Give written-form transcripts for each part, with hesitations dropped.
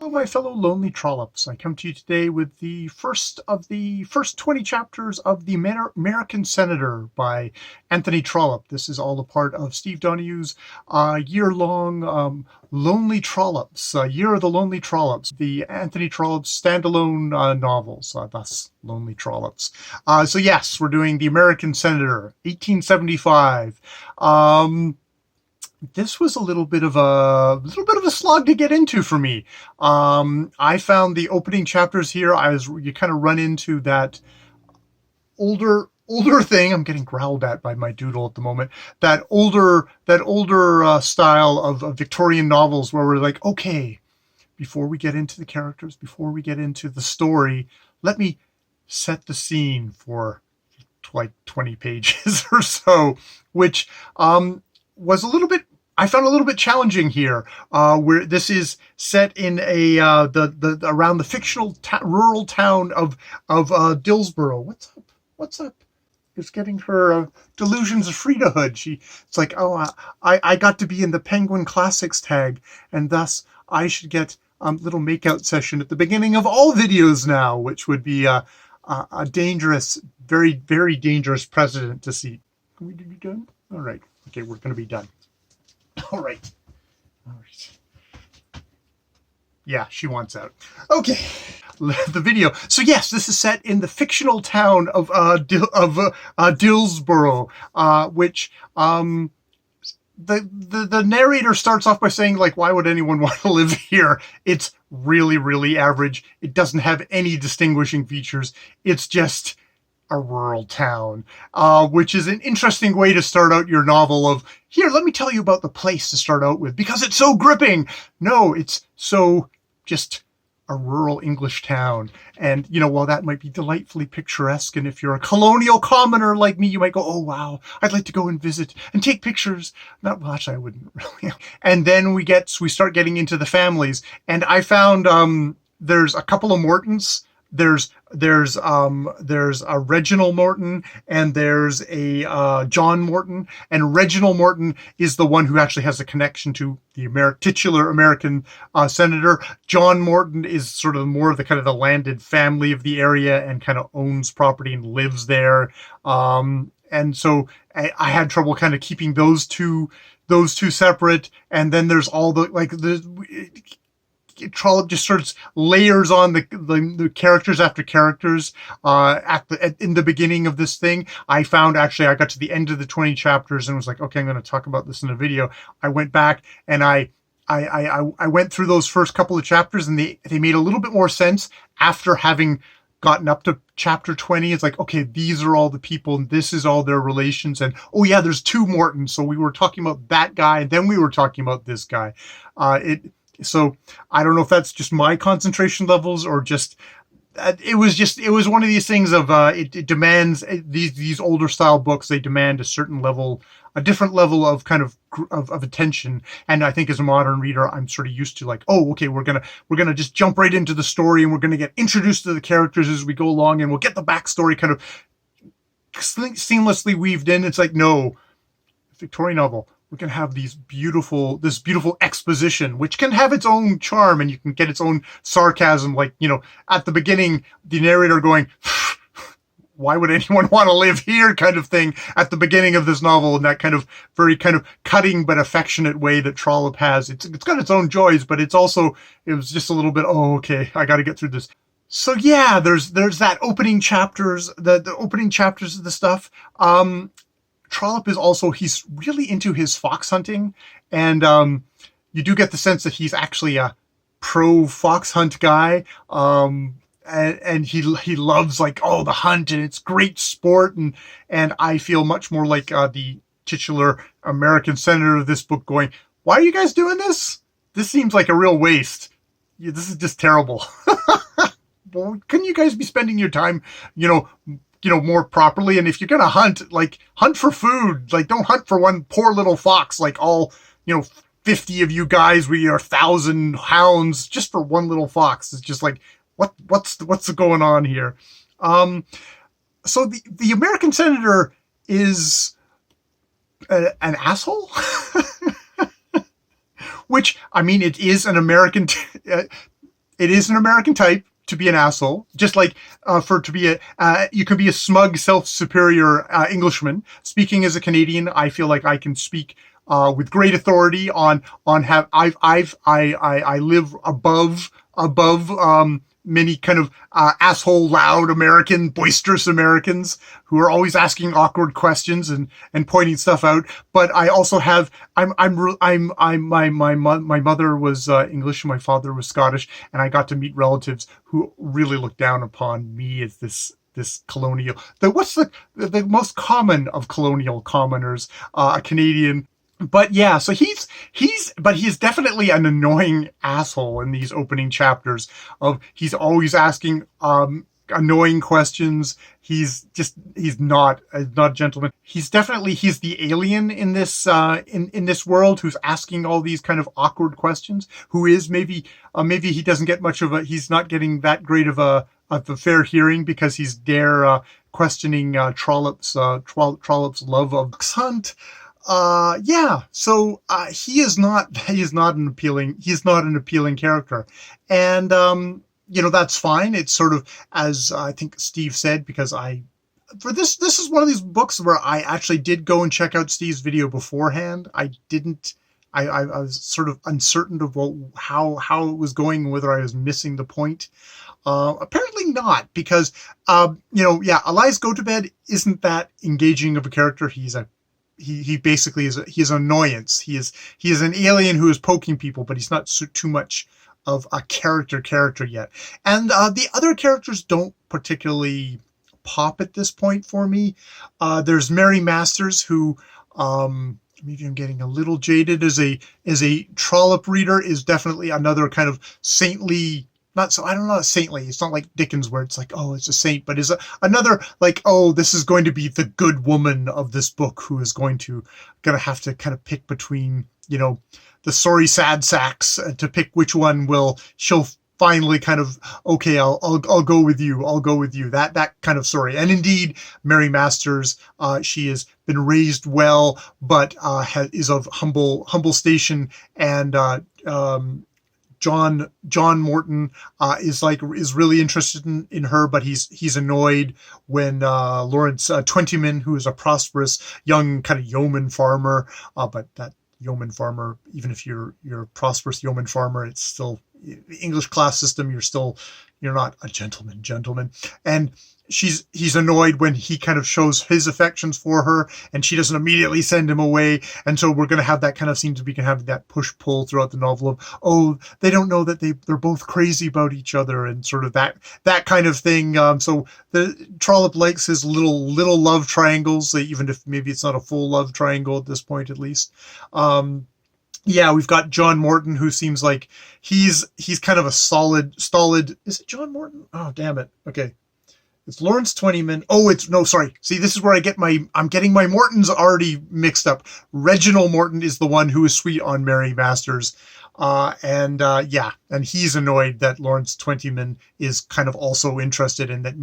Hello, my fellow lonely trollops. I come to you today with the first of the first 20 chapters of The American Senator by Anthony Trollope. This is all a part of Steve Donohue's year-long Lonely Trollops, Year of the Lonely Trollops, the Anthony Trollope standalone novels, thus Lonely Trollops. So yes, we're doing The American Senator, 1875. This was a little bit of a slog to get into for me. I found the opening chapters here. You kind of run into that older thing. I'm getting growled at by my doodle at the moment. That older style of Victorian novels where we're like, okay, before we get into the characters, before we get into the story, let me set the scene for like 20 pages or so, which was I found a little bit challenging here, where this is set in around the fictional rural town of Dillsborough. What's up? Is getting her delusions of Fridahood. It's like, oh, I got to be in the Penguin Classics tag, and thus I should get a little makeout session at the beginning of all videos now, which would be a dangerous, very, very dangerous precedent to see. Can we be done? All right. Okay, we're going to be done. All right. Yeah, she wants out. Okay. The video. So yes, this is set in the fictional town of Dillsborough, which the narrator starts off by saying, like, why would anyone want to live here? It's really, really average. It doesn't have any distinguishing features. It's just a rural town, which is an interesting way to start out your novel of, here, let me tell you about the place to start out with, because it's so gripping. No, it's so just a rural English town. And, while that might be delightfully picturesque, and if you're a colonial commoner like me, you might go, oh, wow, I'd like to go and visit and take pictures. Not much, I wouldn't really. And then we start getting into the families. And I found there's a couple of Mortons. There's a Reginald Morton, and there's a John Morton, and Reginald Morton is the one who actually has a connection to the titular American senator. John Morton is sort of more of the kind of the landed family of the area and kind of owns property and lives there. And so I had trouble kind of keeping those two separate. And then there's all Trollope just sort of layers on the characters after characters in the beginning of this thing. I found actually I got to the end of the 20 chapters and was like, okay, I'm going to talk about this in a video. I went back and I went through those first couple of chapters, and they made a little bit more sense after having gotten up to chapter 20. It's like, okay, these are all the people and this is all their relations. And oh yeah, there's two Mortons. So we were talking about that guy and then we were talking about this guy. So I don't know if that's just my concentration levels or just it was one of these things of it demands these older style books. They demand a different level of kind of attention. And I think as a modern reader, I'm sort of used to like, oh, okay, we're gonna just jump right into the story and we're gonna get introduced to the characters as we go along, and we'll get the backstory kind of seamlessly weaved in. It's like, no, Victorian novel. We can have this beautiful exposition, which can have its own charm, and you can get its own sarcasm. Like, at the beginning, the narrator going, why would anyone want to live here kind of thing at the beginning of this novel, in that kind of very kind of cutting but affectionate way that Trollope has. It's got its own joys, but it was just a little bit, oh, okay, I got to get through this. So yeah, there's that opening chapters, the opening chapters of the stuff. Trollope is also, he's really into his fox hunting, and you do get the sense that he's actually a pro fox hunt guy, and he loves like, oh, the hunt, and it's great sport, and I feel much more like the titular American senator of this book going, why are you guys doing this? This seems like a real waste. Yeah, this is just terrible. Well, couldn't you guys be spending your time, more properly? And if you're going to hunt, like, hunt for food. Like, don't hunt for one poor little fox, like all, 50 of you guys with your 1,000 hounds just for one little fox. It's just like, what's going on here? So the American senator is an asshole. Which, I mean, it is an American it is an American type to be an asshole, just like you can be a smug, self-superior Englishman. Speaking as a Canadian, I feel like I can speak with great authority I live above many kind of asshole, loud boisterous Americans who are always asking awkward questions and pointing stuff out. But I also have my mother was English and my father was Scottish, and I got to meet relatives who really looked down upon me as this colonial. What's the most common of colonial commoners? A Canadian. But yeah, so he's definitely an annoying asshole in these opening chapters. He's always asking annoying questions. He's not a gentleman. He's the alien in this in this world who's asking all these kind of awkward questions. Who is maybe he doesn't get he's not getting that great of a fair hearing because he's questioning Trollope's love of Hunt. So he is not an appealing character, and that's fine. It's sort of, as I think Steve said, because this is one of these books where I actually did go and check out Steve's video beforehand. I was sort of uncertain of how it was going, whether I was missing the point. Apparently not, because Elias Gotobed isn't that engaging of a character. He basically is an annoyance. He is an alien who is poking people, but he's not too much of a character yet. And the other characters don't particularly pop at this point for me. There's Mary Masters, who maybe I'm getting a little jaded as a Trollope reader, is definitely another kind of saintly. I don't know, saintly. It's not like Dickens where it's like, oh, it's a saint, but is another like, oh, this is going to be the good woman of this book who is going to have to kind of pick between, the sorry sad sacks to pick which one she'll finally kind of, okay, I'll go with you. I'll go with you. That kind of story. And indeed, Mary Masters, she has been raised well, but is of humble station, and John Morton is really interested in her, but he's annoyed when Lawrence Twentyman, who is a prosperous young kind of yeoman farmer, but that yeoman farmer, even if you're a prosperous yeoman farmer, it's still the English class system. You're not a gentleman, and he's annoyed when he kind of shows his affections for her and she doesn't immediately send him away. And so we're going to have that kind of scene, we can have that push pull throughout the novel of, oh, they don't know that they're both crazy about each other, and sort of that kind of thing. So the Trollope likes his little love triangles, even if maybe it's not a full love triangle at this point, at least. We've got John Morton, who seems like he's kind of a solid. Is it John Morton? Oh, damn it. Okay. It's Lawrence Twentyman. Oh, sorry. See, this is where I'm getting my Mortons already mixed up. Reginald Morton is the one who is sweet on Mary Masters. And he's annoyed that Lawrence Twentyman is kind of also interested in that,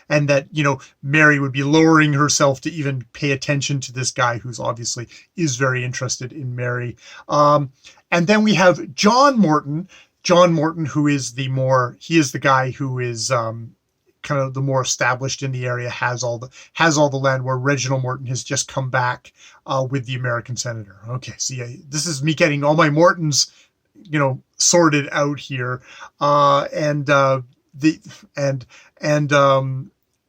and that, Mary would be lowering herself to even pay attention to this guy who's obviously is very interested in Mary. And then we have John Morton, who is the guy who is, kind of the more established in the area, has all the land, where Reginald Morton has just come back with the American senator. Okay, see, this is me getting all my Mortons, sorted out here,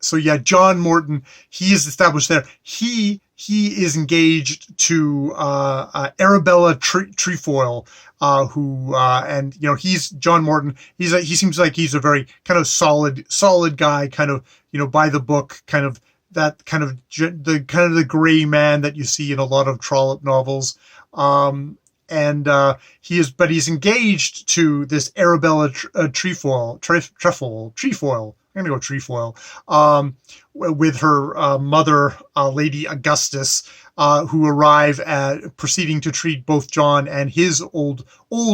so yeah, John Morton, he is established there. He is engaged to Arabella Trefoil, he's John Morton. He seems like he's a very kind of solid guy, kind of, by the book, kind of that kind of the gray man that you see in a lot of Trollope novels. He's engaged to this Arabella Trefoil. I'm gonna go Trefoil, with her mother, Lady Augustus, who arrive proceeding to treat both John and his old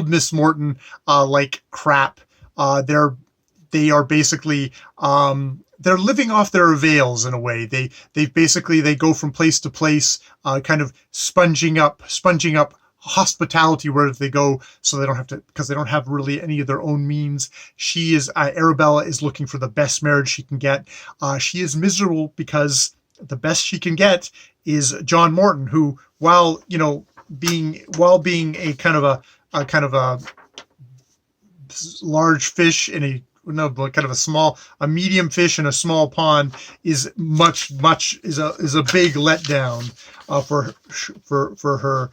Miss Morton like crap. They are basically they're living off their avails in a way. They go from place to place, kind of sponging up hospitality wherever they go, so they don't have to, because they don't have really any of their own means. She is Arabella is looking for the best marriage she can get. She is miserable because the best she can get is John Morton, who, while being a kind of a large fish in a no, but kind of a medium fish in a small pond, is a big letdown for her.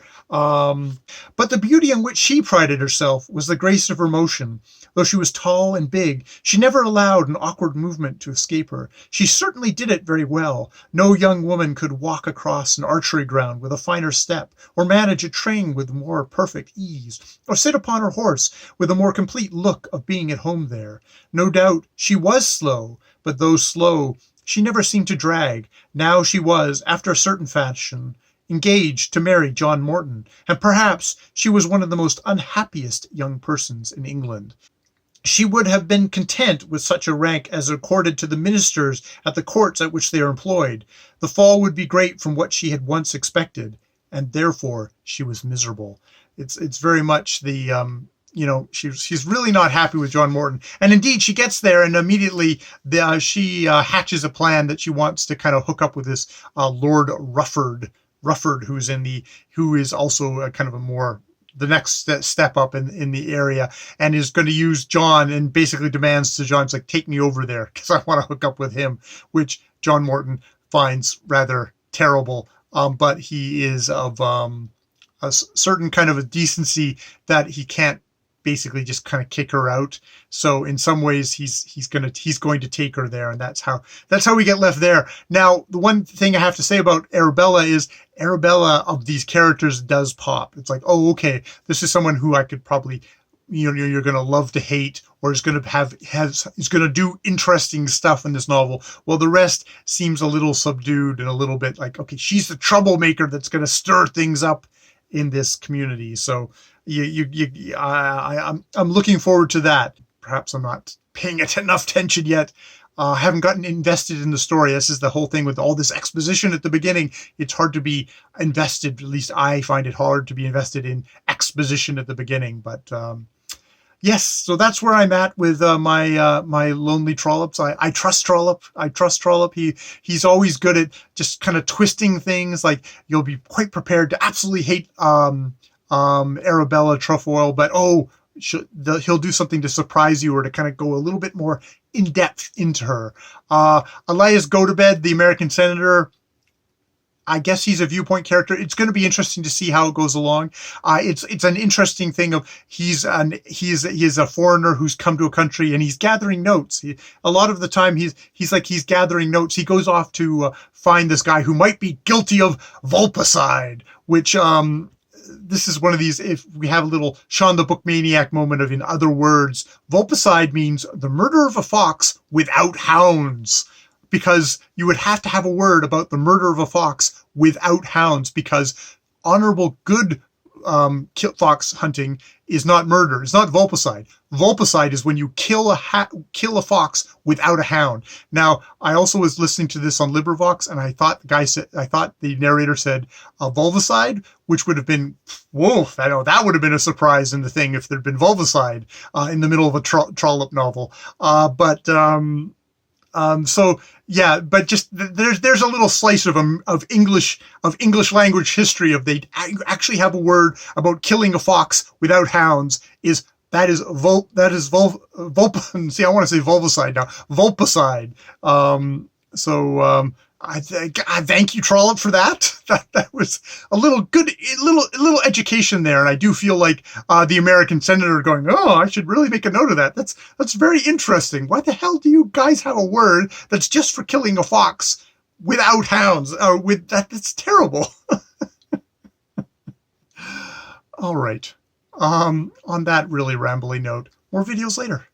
But the beauty in which she prided herself was the grace of her motion. Though she was tall and big, she never allowed an awkward movement to escape her. She certainly did it very well. No young woman could walk across an archery ground with a finer step, or manage a train with more perfect ease, or sit upon her horse with a more complete look of being at home there. No doubt she was slow, but though slow, she never seemed to drag. Now she was, after a certain fashion, engaged to marry John Morton, and perhaps she was one of the most unhappiest young persons in England. She would have been content with such a rank as accorded to the ministers at the courts at which they are employed. The fall would be great from what she had once expected, and therefore she was miserable. It's very much the she's really not happy with John Morton, and indeed she gets there, and immediately she hatches a plan that she wants to kind of hook up with this Lord Rufford, who is also a kind of a more the next step up in the area, and is going to use John, and basically demands to John, it's like, take me over there because I want to hook up with him, which John Morton finds rather terrible. But he is of a certain kind of a decency that he can't basically just kind of kick her out. So in some ways he's going to take her there, and that's how we get left there. Now, the one thing I have to say about Arabella is Arabella of these characters does pop. It's like, oh, okay, this is someone who I could probably, you're going to love to hate, or is going to is going to do interesting stuff in this novel. Well, the rest seems a little subdued and a little bit like, okay, she's the troublemaker that's going to stir things up in this community. So I'm looking forward to that. Perhaps I'm not paying it enough attention yet. Haven't gotten invested in the story. This is the whole thing with all this exposition at the beginning. It's hard to be invested. At least I find it hard to be invested in exposition at the beginning. But yes, so that's where I'm at with my lonely Trollops. I trust Trollope. He's always good at just kind of twisting things. Like, you'll be quite prepared to absolutely hate Arabella Trefoil, but he'll do something to surprise you, or to kind of go a little bit more in depth into her. Elias Gotobed, the American senator, I guess he's a viewpoint character. It's going to be interesting to see how it goes along. It's an interesting thing of he is a foreigner who's come to a country, and he's gathering notes. A lot of the time he's gathering notes. He goes off to find this guy who might be guilty of vulpicide, which this is one of these, if we have a little Sean the Book Maniac moment of, in other words, vulpicide means the murder of a fox without hounds, because you would have to have a word about the murder of a fox without hounds, because honorable good fox hunting is not murder. It's not vulpicide. Vulpicide is when you kill a fox without a hound. Now, I also was listening to this on LibriVox, and I thought the narrator said vulvicide, which would have been, whoa, I know that would have been a surprise in the thing if there'd been vulvicide in the middle of a Trollope novel. So yeah, but just there's a little slice of English language history of they actually have a word about killing a fox without hounds. That is see, I want to say vulvicide now, vulpicide. I thank you, Trollope, for that. That was a little education there, and I do feel like the American senator going, oh, I should really make a note of that. That's very interesting. Why the hell do you guys have a word that's just for killing a fox without hounds? That's terrible. All right. On that really rambly note, more videos later.